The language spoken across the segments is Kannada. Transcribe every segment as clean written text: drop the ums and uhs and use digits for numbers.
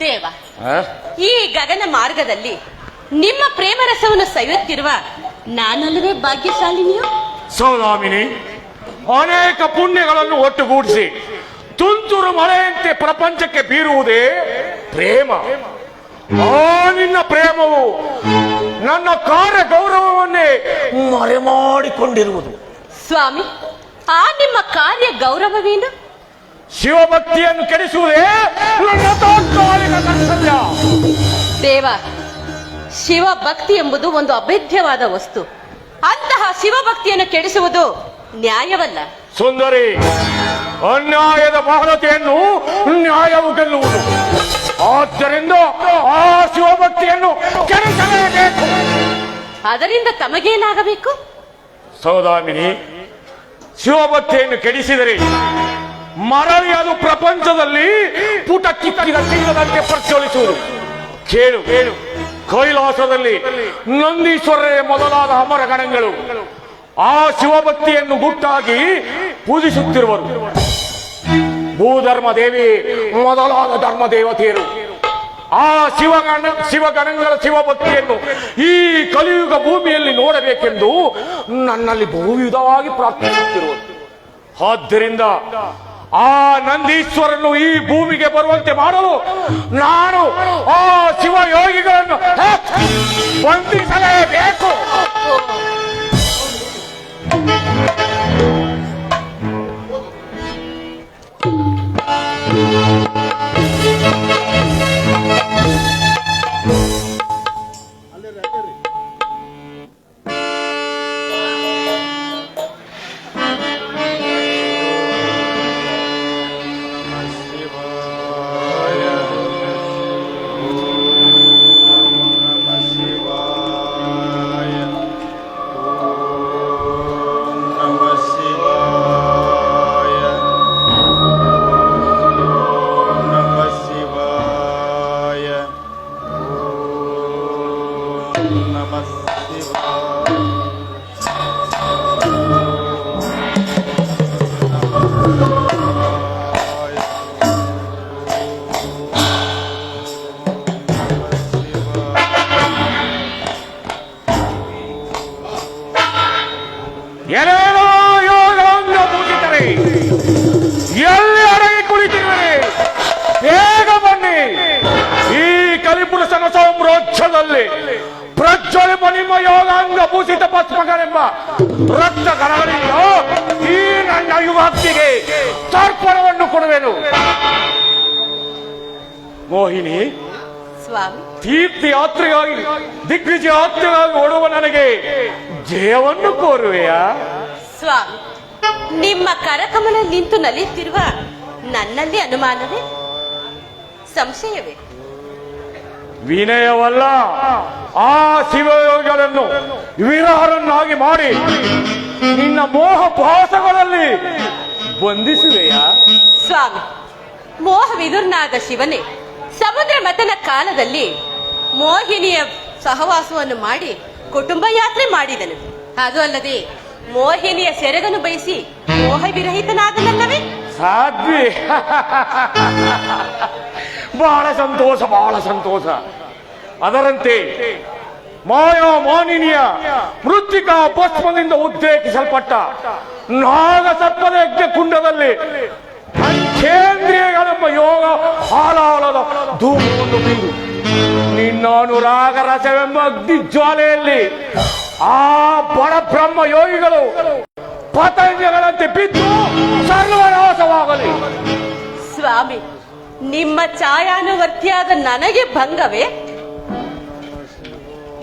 ದೇವ, ಈ ಗಗನ ಮಾರ್ಗದಲ್ಲಿ ನಿಮ್ಮ ಪ್ರೇಮರಸವನ್ನು ಸವಿಯುತ್ತಿರುವ ನಾನಲ್ಲವೇ ಭಾಗ್ಯಶಾಲಿನಿಯು? ಸೌದಾಮಿನಿ, ಅನೇಕ ಪುಣ್ಯಗಳನ್ನು ಒಟ್ಟುಗೂಡಿಸಿ ತುಂತುರು ಮಳೆಯಂತೆ ಪ್ರಪಂಚಕ್ಕೆ ಬೀರುವುದೇ ಪ್ರೇಮ. ಆ ನಿನ್ನ ಪ್ರೇಮವು ನನ್ನ ಕಾರ್ಯ ಗೌರವವನ್ನೇ ಮರೆಮಾಡಿಕೊಂಡಿರುವುದು. ಸ್ವಾಮಿ, ಆ ನಿಮ್ಮ ಕಾರ್ಯ ಗೌರವವೇನು? ಶಿವಭಕ್ತಿಯನ್ನು ಕೆಡಿಸುವುದೇ ನನ್ನ ತಾತ್ಕಾಲಿಕ ಕರ್ತವ್ಯ. ದೇವ, ಶಿವಭಕ್ತಿ ಎಂಬುದು ಒಂದು ಅಭೇದ್ಯವಾದ ವಸ್ತು. ಅಂತಹ ಶಿವಭಕ್ತಿಯನ್ನು ಕೆಡಿಸುವುದು ನ್ಯಾಯವಲ್ಲ. ಸುಂದರಿ, ಅನ್ಯಾಯದ ಬಹಳತೆಯನ್ನು ನ್ಯಾಯವು ಗೆಲ್ಲುವುದು. ಆದ್ದರಿಂದ ಆ ಶಿವಭಕ್ತಿಯನ್ನು ಕೆಡಿಸಲೇಬೇಕು. ಅದರಿಂದ ತಮಗೇನಾಗಬೇಕು? ಸೌದಾಮಿನಿ, ಶಿವಭಕ್ತಿಯನ್ನು ಕೆಡಿಸಿದರೆ ಮರಳಿ ಅದು ಪ್ರಪಂಚದಲ್ಲಿ ಪುಟ ಕಿಕ್ಕಿದ ಸಿಂಗದಂತೆ ಪ್ರಜ್ವಲಿಸುವುದು. ಕೇಳು, ಕೈಲಾಸದಲ್ಲಿ ನಂದೀಶ್ವರರೇ ಮೊದಲಾದ ಅಮರ ಗಣಗಳು ಆ ಶಿವಭಕ್ತಿಯನ್ನು ಗುಟ್ಟಾಗಿ ಪೂಜಿಸುತ್ತಿರುವರು. ಭೂಧರ್ಮ ದೇವಿ ಮೊದಲಾದ ಧರ್ಮ ದೇವತೆಯರು ಆ ಶಿವಗಣಗಳ ಶಿವಭಕ್ತಿಯನ್ನು ಈ ಕಲಿಯುಗ ಭೂಮಿಯಲ್ಲಿ ನೋಡಬೇಕೆಂದು ನನ್ನಲ್ಲಿ ಬಹುವಿಧವಾಗಿ ಪ್ರಾರ್ಥಿಸುತ್ತಿರುವುದು. ಆದ್ದರಿಂದ ಆ ನಂದೀಶ್ವರನ್ನು ಈ ಭೂಮಿಗೆ ಬರುವಂತೆ ಮಾಡಲು ನಾನು ಆ ಶಿವಯೋಗಿಗಳನ್ನು ಬಂಧಿಸಲೇಬೇಕು. ಏನೇನೋ ಯೋಗಾಂಗ ಪೂಜಿತರೆ, ಎಲ್ಲಿ ಅಡಗಿ ಕುಳಿತಿರುವರೆ, ಬೇಗ ಬನ್ನಿ. ಈ ಕಲಿಪುರುಷನ ಸಾಮ್ರಾಜ್ಯದಲ್ಲಿ ಪ್ರಜ್ವಲಿಪ ನಿಮ್ಮ ಯೋಗಾಂಗ ಭೂಷಿತ ಭಸ್ಮಗಳೆಂಬ ರಕ್ತ ಗಣಗಳಿಂದ ಈ ನನ್ನ ಯುವತಿಗೆ ತರ್ಪಣವನ್ನು ಕೊಡುವೆನು. ಮೋಹಿನಿ, ಸ್ವಾಮಿ, ತೀರ್ಥಯಾತ್ರೆಗಾಗಿ ದಿಗ್ವಿಜಯ ಯಾತ್ರೆಗಾಗಿ ಓಡುವ ನನಗೆ ಜಯವನ್ನು ಕೋರುವೆಯಾ? ಸ್ವಾಮಿ, ನಿಮ್ಮ ಕರಕಮಲ ನಿಂತು ನಲಿಯುತ್ತಿರುವ ನನ್ನಲ್ಲಿ ಅನುಮಾನವೇ, ಸಂಶಯವೇ? ವಿನಯವಲ್ಲ, ಆ ಶಿವಯೋಗಿಗಳನ್ನು ವಿರಹರನ್ನಾಗಿ ಮಾಡಿ ನಿನ್ನ ಮೋಹ ಭಾಸಗಳಲ್ಲಿ ಬಂಧಿಸುವೆಯಾ? ಸ್ವಾಮಿ, ಮೋಹ ವಿದುರ್ನಾದ ಶಿವನೇ ಸಮುದ್ರ ಮಥನ ಕಾಲದಲ್ಲಿ ಮೋಹಿನಿಯ ಸಹವಾಸವನ್ನು ಮಾಡಿ ಕುಟುಂಬ ಯಾತ್ರೆ ಮಾಡಿದನು. ಅದು ಅಲ್ಲದೆ ಮೋಹಿನಿಯ ಸೆರಗನ್ನು ಬಯಸಿ ಮೋಹ ವಿರಹಿತನಾದನಲ್ಲವೇ? ಸಾಧ್ವಿ, ಬಹಳ ಸಂತೋಷ, ಬಹಳ ಸಂತೋಷ. ಅದರಂತೆ ಮಾಯಾ ಮಾನಿನಿಯ ಮೃತ್ತಿಕಾ ಭಸ್ಮದಿಂದ ಉದ್ರೇಕಿಸಲ್ಪಟ್ಟ ನಾಗ ಸರ್ಪದ ಯಜ್ಞ ಕುಂಡದಲ್ಲಿ ಪಂಚೇಂದ್ರಿಯಗಳೆಂಬ ಯೋಗ ಹಾಲಾಳದ ಧೂಮವನ್ನು ಬಿಂದು ನಿನ್ನ ಅನುರಾಗ ರಸವೆಂಬ ಅಗ್ನಿ ಜ್ವಾಲೆಯಲ್ಲಿ ಆ ಬಡ ಬ್ರಹ್ಮ ಯೋಗಿಗಳು ಪತಂಗಗಳಂತೆ ಬಿದ್ದು ಸರ್ವನಾಶವಾಗಲಿ. ಸ್ವಾಮಿ, ನಿಮ್ಮ ಛಾಯಾನುವರ್ತಿಯಾದ ನನಗೆ ಭಂಗವೇ?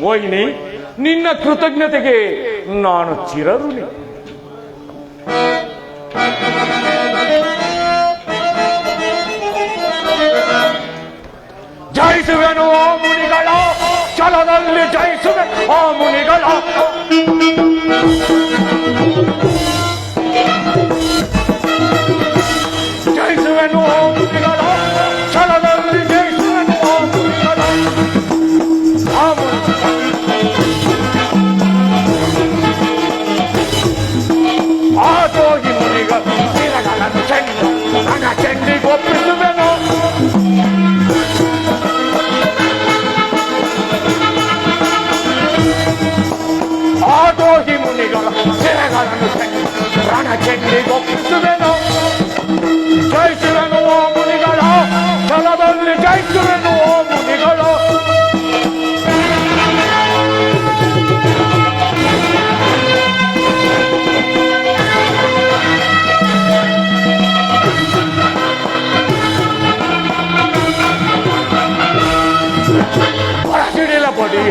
ಮೋಹಿನಿ, ನಿನ್ನ ಕೃತಜ್ಞತೆಗೆ ನಾನು ಚಿರಋಣಿ. ಜಯಿಸುವೆನು ಆ ಮುನಿಗಳ ಛಲದಲ್ಲಿ, ಜಯಿಸುವೆ ಆ ಮುನಿಗಳ ಜಯಿಸುವೆನು ಆ ಮುನಿಗಳ ಛಲದಲ್ಲಿ, ಜಯಿಸುವೆನು ಆ ಮುನಿಗಳ ಆ ಹೋಗಿ ಮುನಿಗಳು ಚಿರಗಳನ್ನು ಚೆಂಡು ನನ್ನ ಚೆಂಡಿಗೊಪ್ಪಿಸುವೆನು. ಮನ ಚೆಂಡಿಗೊಪ್ಪಿಸುವೆನು ಜಯಿಸುವೆನು ಓ ಮುನಿಗಳ ಛಲದಲ್ಲಿ ಜಯಿಸುವೆನು ಓ ಮುನಿಗಳು ಹೊರಸಿಡಿಲ ಬಡಿ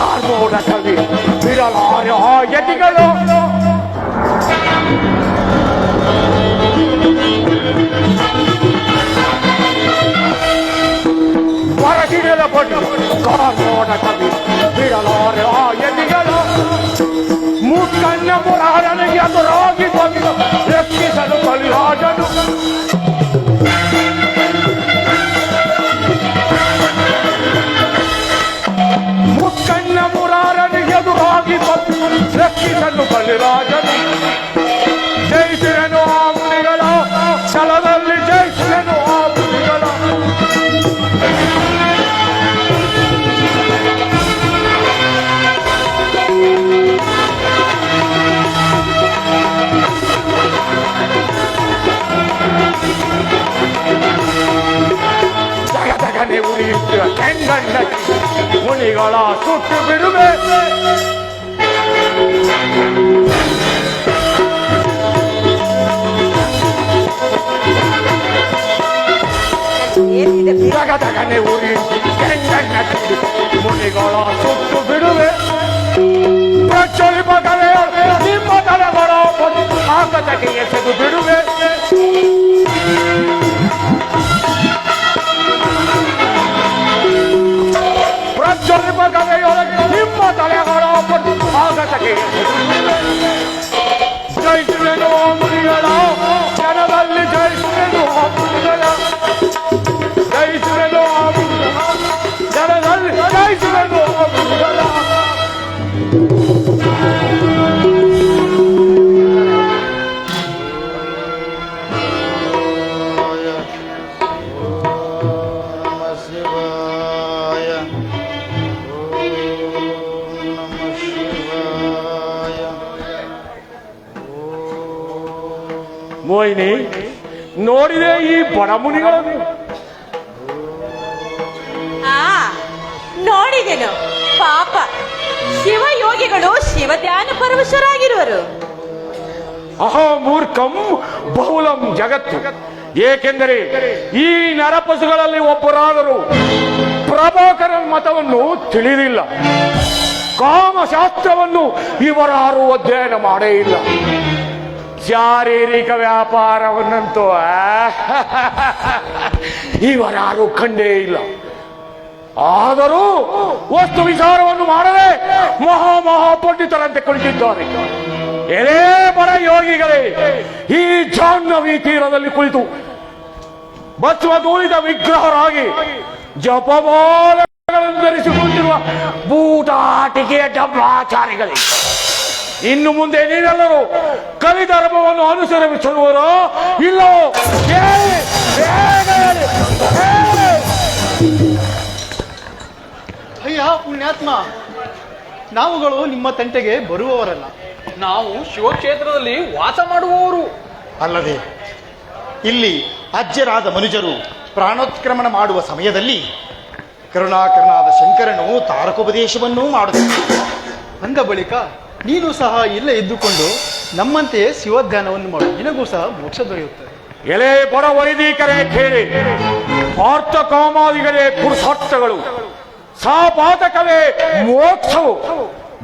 ಆರ್ಮೋಡ ಕವಿ ಬಿಡಲಾರ ಆ ಯತಿಗಳು ಹೊರಸಿಡಿಲ ಬಡಿ ಕಾರ್ಮೋಡ ಕವಿ ಬಿಡಲಾರ ಆ ಯತಿಗಳು ಮುಕ್ಕನ್ನ ಮುರಾರನಿಗೆ ಎದುರಾಗಿ ಬಂದು ರಕ್ಷಿಸಲು ಬಲಿರಾಜನು ಮುಕ್ಕನ್ನ ಮುರಾರನಿಗೆ ಎದುರಾಗಿ ಬಂದು ರಕ್ಷಿಸಲು ಬಲಿರಾಜನು ಜಯಿಸಿದನು ಆ ಮುನಿಗಳ ಛಲದಲ್ಲಿ ಜಯಿಸಿದನು ಆ ಮುನಿಗಳ ಜಗದಗನೆ ಉರಿಯುತ್ತಿರುವ ಕೆಂಗಣ್ಣ ಮುನಿಗಳ ಸುಟ್ಟು ಬಿಡುವೆ ಜಗದಗನೆ ಉರಿಯುತ್ತಿರುವ ಕೆಂಗಣ್ಣ ಮುನಿಗಳ ಸುಟ್ಟು ಬಿಡುವೆ ಪ್ರಚಲಿಪ ಕಲೆಯ ನಿಮ್ಮ ತಲೆಗಳ ಆಕತಕ್ಕೆ ಎಸೆದು ಬಿಡುವೆ ಪ್ರಚಲಿಪ ಕಲೆಯೊಳಗೆ ನಿಮ್ಮ ತಲೆಗಳ ಆಕತಕ್ಕೆ ಜಯಿಸುವೆನು ಆ ಮುನಿಗಳ ಜನದಲ್ಲಿ ಜಯಿಸುವೆನು ಆ ಮುನಿಗಳ ಜಯಿಸುವೆನು ಆ ಮುನಿಗಳ ಜನದಲ್ಲಿ ಜಯಿಸುವೆನು ಆ ಮುನಿಗಳ ಮೋಹಿನಿ ನೋಡಿದೆ ಈ ಬಡ ಮುನಿಗಳನ್ನು ನೋಡಿದೆನು ಪಾಪ ಶಿವಯೋಗಿಗಳು ಶಿವಧ್ಯಾನ ಪರವಶರಾಗಿರುವರು ಅಹೋ ಮೂರ್ಖಂ ಬಹುಲಂ ಜಗತ್ತು ಏಕೆಂದರೆ ಈ ನರಪಸುಗಳಲ್ಲಿ ಒಬ್ಬರಾದರೂ ಪ್ರಭಾಕರನ ಮತವನ್ನು ತಿಳಿದಿಲ್ಲ ಕಾಮಶಾಸ್ತ್ರವನ್ನು ಇವರಾರು ಅಧ್ಯಯನ ಮಾಡೇ ಇಲ್ಲ ಶಾರೀರಿಕ ವ್ಯಾಪಾರವನ್ನಂತೂ ಇವರಾರು ಕಂಡೇ ಇಲ್ಲ ಆದರೂ ವಸ್ತು ವಿಚಾರವನ್ನು ಮಾಡದೆ ಮಹಾಪಂಡಿತರಂತೆ ಕುಳಿತಿದ್ದಾರೆ ಎಲೇ ಬಡ ಯೋಗಿಗಳೇ ಈ ಜಾಹ್ನವಿ ತೀರದಲ್ಲಿ ಕುಳಿತು ಭಸ್ಮಧೂಳಿತ ವಿಗ್ರಹರಾಗಿ ಜಪಮಾಲೆಗಳನ್ನು ಧರಿಸಿಕೊಂಡಿರುವ ಬೂಟಾಟಿಕೆಯ ಡಬ್ಬಾಚಾರಿಗಳೇ ಇನ್ನು ಮುಂದೆ ನೀವೆಲ್ಲರೂ ಕಲಿಧರ್ಮವನ್ನು ಅನುಸರಿಸುವರೋ ಇಲ್ಲವೋ ಅಯ್ಯ ಪುಣ್ಯಾತ್ಮ, ನಾವುಗಳು ನಿಮ್ಮ ತಂಟೆಗೆ ಬರುವವರಲ್ಲ. ನಾವು ಶಿವಕ್ಷೇತ್ರದಲ್ಲಿ ವಾಸ ಮಾಡುವವರು ಅಲ್ಲದೆ ಇಲ್ಲಿ ಅಜ್ಜರಾದ ಮನುಜರು ಪ್ರಾಣೋತ್ಕ್ರಮಣ ಮಾಡುವ ಸಮಯದಲ್ಲಿ ಕರುಣಾಕರನಾದ ಶಂಕರನು ತಾರಕೋಪದೇಶವನ್ನೂ ಮಾಡುತ್ತಾರೆ. ಅಂದ ಬಳಿಕ ನೀನು ಸಹ ಇಲ್ಲೇ ಇದ್ದುಕೊಂಡು ನಮ್ಮಂತೆಯೇ ಶಿವಧ್ಯಾನವನ್ನು ಮಾಡು, ನಿನಗೂ ಸಹ ಮೋಕ್ಷ ದೊರೆಯುತ್ತದೆ. ಎಲೆ ಬಡ ವೈದಿಕರೇ ಕೇಳಿ, ಆರ್ಥ ಕಾಮಾದಿಗಳೇ ಪುರುಷಾರ್ಥಗಳು, ಸಾಪಾತಕವೇ ಮೋಕ್ಷವು,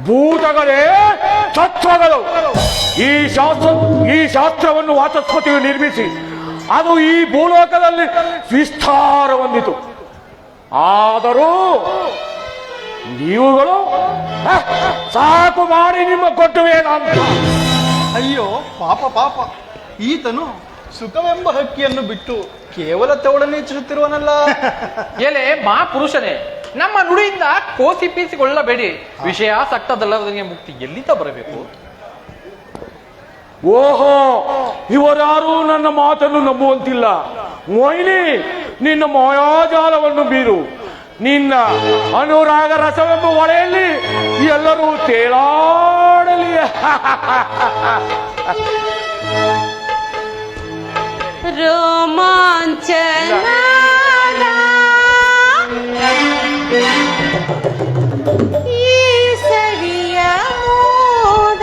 ಭೂತಗಳೇ ತತ್ವಗಳು. ಈ ಶಾಸ್ತ್ರವನ್ನು ವಾಚಸ್ಪತಿಯು ನಿರ್ಮಿಸಿ ಅದು ಈ ಭೂಲೋಕದಲ್ಲಿ ವಿಸ್ತಾರ ಹೊಂದಿತು. ಆದರೂ ನೀವುಗಳು ಸಾಕು ಮಾಡಿ ನಿಮ್ಮ ಕೊಟ್ಟುವೇನಂತ. ಅಯ್ಯೋ ಪಾಪ ಪಾಪ, ಈತನು ಸುಖವೆಂಬ ಹಕ್ಕಿಯನ್ನು ಬಿಟ್ಟು ಕೇವಲ ತವಳನ್ನು ಹೆಚ್ಚುತ್ತಿರುವನಲ್ಲ. ಎಲೆ ಮಾ ಪುರುಷನೇ, ನಮ್ಮ ನುಡಿಯಿಂದ ಕೋಸಿಪೀಸಿಕೊಳ್ಳಬೇಡಿ. ವಿಷಯಾಸಕ್ತದಲ್ಲದನಿಗೆ ಮುಕ್ತಿ ಎಲ್ಲಿಂದ ಬರಬೇಕು? ಓಹೋ, ಇವರ್ಯಾರೂ ನನ್ನ ಮಾತನ್ನು ನಂಬುವಂತಿಲ್ಲ. ಮೋಹಿನಿ, ನಿನ್ನ ಮಾಯಾಜಾಲವನ್ನು ಬೀರು. ನಿನ್ನ ಅನುರಾಗ ರಸವೆಂಬ ಹೊಳೆಯಲ್ಲಿ ಎಲ್ಲರೂ ತೇಲಾಡಲಿ. ರೋಮಾಂಚನ ಈ ಸರಿಯ ಮೋದ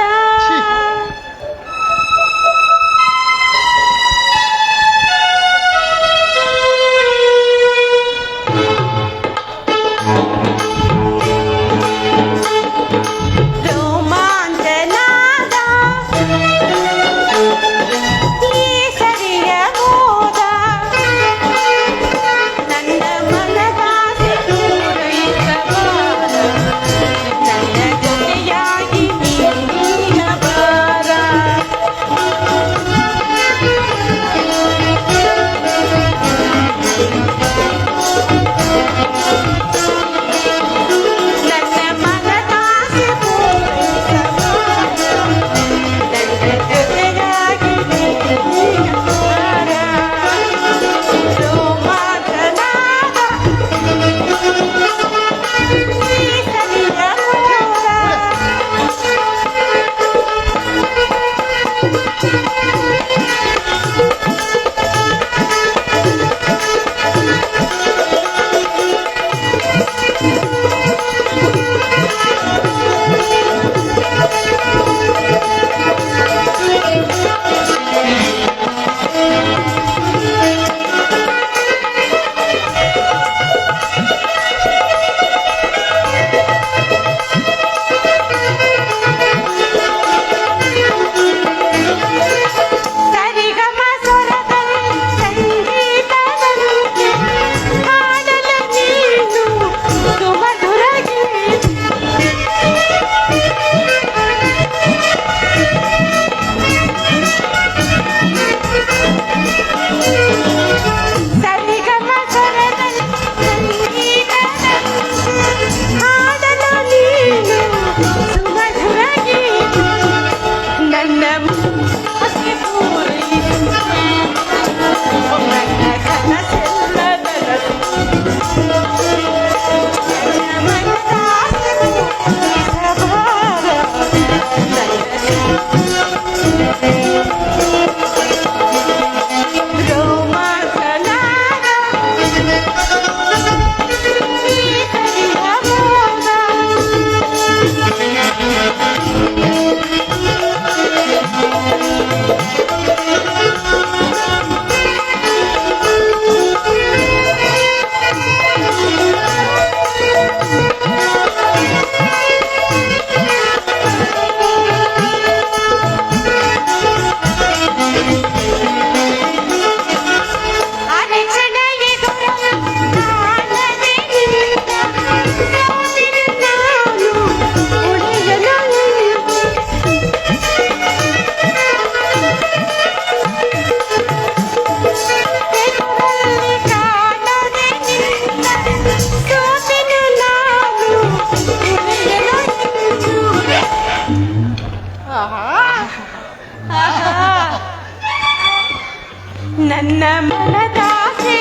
ನನ್ನ ಮನದಾಸೆ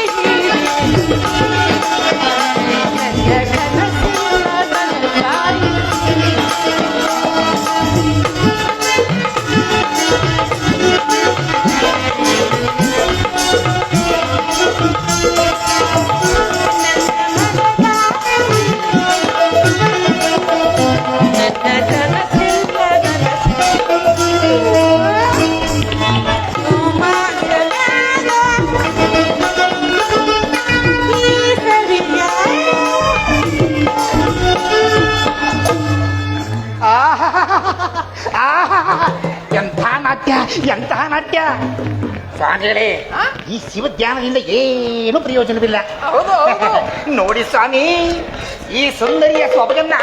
ನನ್ನ ಕನಸಿನ ನನಸಾಯಿ ಎಂತಹ ನಾಟ್ಯ ಸ್ವಾಮಿಗಳೇ, ಈ ಶಿವಧ್ಯಾನದಿಂದ ಏನು ಪ್ರಯೋಜನವಿಲ್ಲ. ನೋಡಿ ಸ್ವಾಮಿ, ಈ ಸುಂದರಿಯ ಸೊಬಗನ್ನ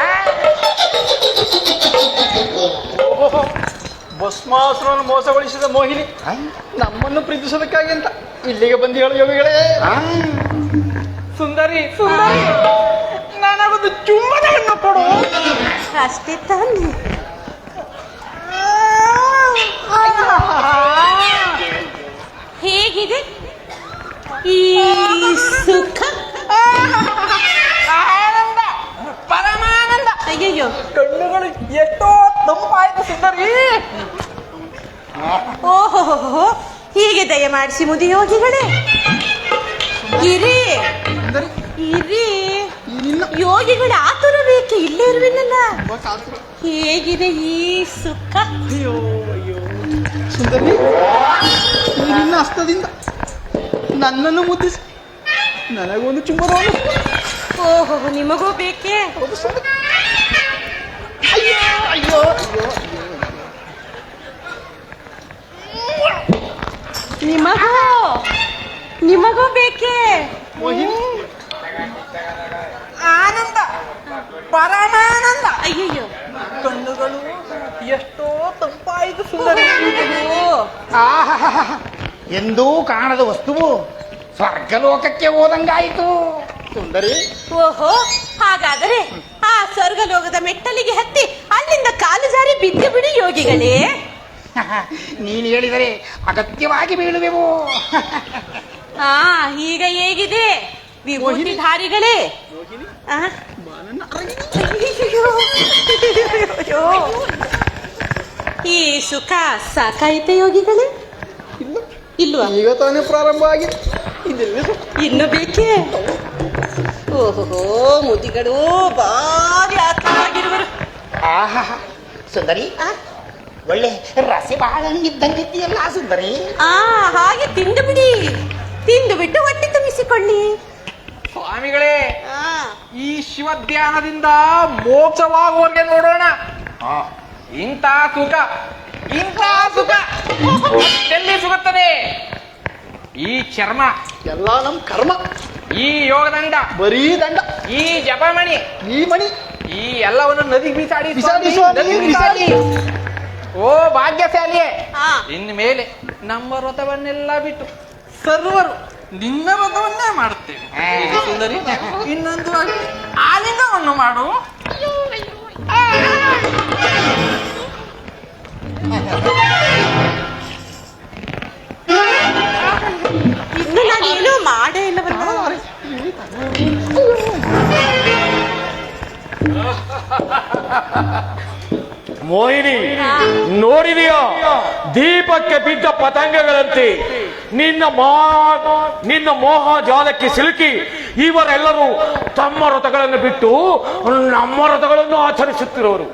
ಭಸ್ಮಾಸುರನ್ನು ಮೋಸಗೊಳಿಸಿದ ಮೋಹಿನಿ ನಮ್ಮನ್ನು ಪ್ರೀತಿಸೋದಕ್ಕಾಗಿ ಅಂತ ಇಲ್ಲಿಗೆ ಬಂದು ಹೇಳು ಯೋಗಿಗಳೇ. ಸುಂದರಿ ಸುಂದರಿ, ನನಗೊಂದು ಚುಮ್ಮನವನ್ನು ಕೊಡು. ಅಷ್ಟೇ ತಾನೆ. ಹೇಗಿದೆ ಈ ಸುಖ? ಆನಂದ, ಪರಮಾನಂದ. ಅಯ್ಯಯ್ಯೋ, ಕಣ್ಣುಗಳು ಎಷ್ಟೋ ತಂಪಾಯ್ತು ಸುಂದರಿ. ಓಹೋ, ಹೀಗೆ ದಯಮಾಡಿಸಿ ಮುದಿ ಯೋಗಿಗಳೇ ಇರಿ ಸುಂದರಿ ಇರಿ. ಏನಿಲ್ಲ ಯೋಗಿಗಳ ಆತುರ ಬೇಕೆ ಇಲ್ಲೇ ಇರುವಿನಲ್ಲ. ತುಂಬಾ ಕಾತುರ. ಹೇಗಿದೆ ಈ ಸುಖ? ಅಯ್ಯೋ ಅಯ್ಯೋ ಸುಂದರಿ, ಈ ನಿನ್ನ ಹಸ್ತದಿಂದ ನನ್ನನ್ನು ಮುದ್ದಿಸಿ ನನಗೊಂದು ಚುಂಬನವನ್ನು. ಓಹೋ, ನಿಮಗೂ ಬೇಕೆ? ಹೌದು ಸುಂದರಿ. ಅಯ್ಯೋ ಅಯ್ಯೋ ಅಯ್ಯೋ ನಿಮಗೂ ಬೇಕೆ? ಮೋಹಿನಿ, ಆನಂದ, ಪರಮಾನಂದ. ಅಯ್ಯಯ್ಯೋ, ಕಣ್ಣುಗಳು ಎಷ್ಟೋ ತಂಪಾಯಿತು ಸುಂದರಿ. ಆಹಾಹಾಹಾ. ಎಂದೂ ಕಾಣದ ವಸ್ತುವು ಸ್ವರ್ಗಲೋಕಕ್ಕೆ ಹೋದಂಗಾಯಿತು ಸುಂದರಿ. ಓಹೋ, ಹಾಗಾದರೆ ಆ ಸ್ವರ್ಗಲೋಕದ ಮೆಟ್ಟಲಿಗೆ ಹತ್ತಿ ಅಲ್ಲಿಂದ ಕಾಲು ಜಾರಿ ಬಿದ್ದು ಬಿಡಿ ಯೋಗಿಗಳೇ. ನೀನು ಹೇಳಿದರೆ ಅಗತ್ಯವಾಗಿ ಬೀಳುವೆವು. ಈಗ ಹೇಗಿದೆ ವಿಭೂತಿಧಾರಿಗಳೇ? ಆ? ಅಯ್ಯೋ, ಈ ಸುಖ ಸಾಕಾಯಿತೆ ಯೋಗಿಗಳೇ? ಇಲ್ವಾ? ಈಗ ತಾನೇ ಪ್ರಾರಂಭ ಆಗಿದೆ, ಇದೆಲ್ಲ ಇನ್ನು ಬೇಕೇ? ಓಹೋ, ಮುದಿಗಳು ಬಾರಿ ಆತ್ಮವಾಗಿರುವರು. ಆಹಾ ಸುಂದರಿ, ಒಳ್ಳೆ ರಸೆ ಬಾಳಂಗಿದ್ದಂಗಿದ್ದೀಯಲ್ಲ ಸುಂದರಿ. ಹಾಗೆ ತಿಂದು ಬಿಡಿ, ತಿಂದು ಬಿಟ್ಟು ಹೊಟ್ಟೆ ತುಂಬಿಸಿಕೊಳ್ಳಿ. ಸ್ವಾಮಿಗಳೇ, ಈ ಶಿವಧ್ಯಾನದಿಂದ ಮೋಕ್ಷವಾಗುವವರೆಗೆ ನೋಡೋಣ. ಇಂಥ ಸುಖ ಎಲ್ಲಿ ಸಿಗುತ್ತದೆ? ಈ ಚರ್ಮ ಎಲ್ಲ ನಮ್ ಕರ್ಮ. ಈ ಯೋಗದಂಡ, ಬರೀ ದಂಡ, ಈ ಜಪಮಣಿ, ಈ ಮಣಿ, ಈ ಎಲ್ಲವನ್ನು ನದಿಗೆ ಬಿಸಾಡಿ ಬಿಸಾಡಿ ಸ್ವಾಮಿ, ಸ್ವಾಮಿ, ನದಿಗೆ ಬಿಸಾಡಿ. ಓ ಭಾಗ್ಯಶಾಲಿಯೇ, ಆ. ಇನ್ನು ಮೇಲೆ ನಮ್ಮ ವ್ರತವನ್ನೆಲ್ಲ ಬಿಟ್ಟು ಸರ್ವರು ನಿನ್ನ ವ್ರತವನ್ನೇ ಮಾಡುತ್ತೇವೆ. ಈಗ ಸುಂದರಿ, ಇನ್ನೊಂದು ಆಲಿಂಗವನ್ನು ಮಾಡು. ಇನ್ನು ನಾನೇನು ಮಾಡೇ ಇಲ್ಲವಲ್ಲ. ಮೋಹಿನಿ, ನೋಡಿದೆಯಾ? ದೀಪಕ್ಕೆ ಬಿದ್ದ ಪತಂಗಗಳಂತೆ ನಿನ್ನ ಮೋಹ ಜಾಲಕ್ಕೆ ಸಿಲುಕಿ ಇವರೆಲ್ಲರೂ ತಮ್ಮ ವ್ರತಗಳನ್ನು ಬಿಟ್ಟು ನಮ್ಮ ವ್ರತಗಳನ್ನು ಆಚರಿಸುತ್ತಿರುವರು.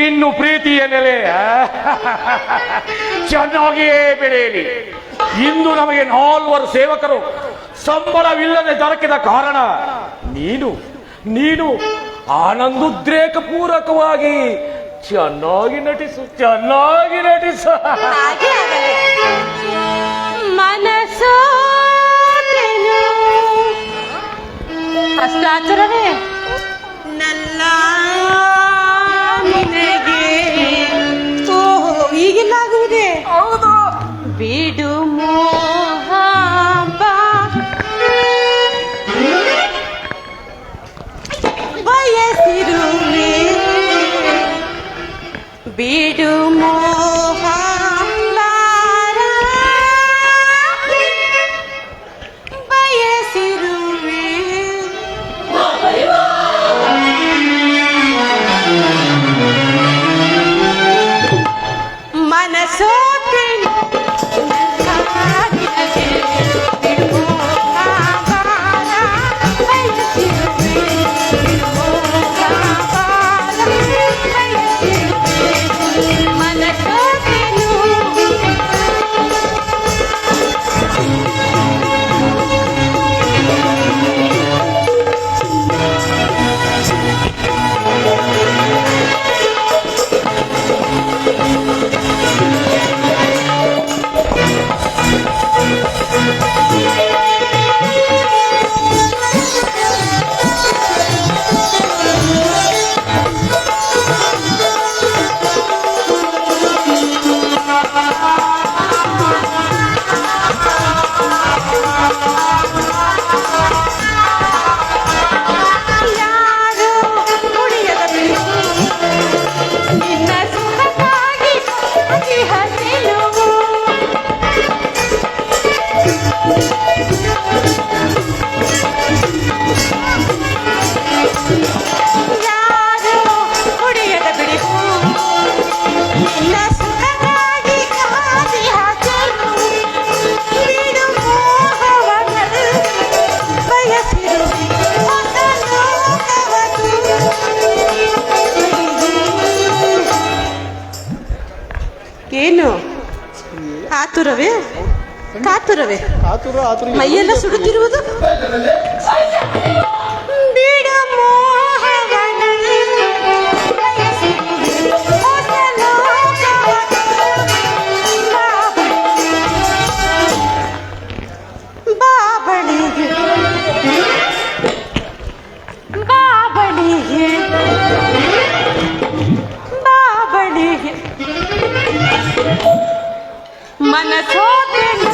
ಇನ್ನು ಪ್ರೀತಿಯ ನೆಲೆ ಚೆನ್ನಾಗಿಯೇ ಬೆಳೆಯಲಿ. ಇಂದು ನಮಗೆ 4 ಸೇವಕರು ಸಂಬಳವಿಲ್ಲದೆ ದೊರಕಿದ ಕಾರಣ ನೀನು ಆನಂದೋದ್ರೇಕ ಪೂರ್ವಕವಾಗಿ ಚೆನ್ನಾಗಿ ನಟಿಸು. ಹಾಗೆ ಆಗಲಿ. ಮನಸ್ಸು ಅಷ್ಟಾಚರಣೆ ನಲ್ಲ ನಿನಗೆ. ಓಹೋ, ಈಗಿಲ್ಲಾಗುವುದೇ? ಹೌದು. ಬಿಡು ಮೋಹ ಬಯಸಿರುವೆ, ಬಿಡು ಮೋಹ ಕಾತುರವೇ ಕಾತುರವೇ ಆತುರ ಆತುರ ಮೈಯೆಲ್ಲ ಸುಡುತ್ತಿರುವುದು. ಬಿಡ ಮೋಹವನ ಬಯಸಿರುವೆ ಹೊಸ ಲೋಕವನ್ನು. ಬಾಬಳಿಗೆ ಬಾಬಳಿಗೆ ಬಾಬಳಿಗೆ ಮನಸೋತೆನು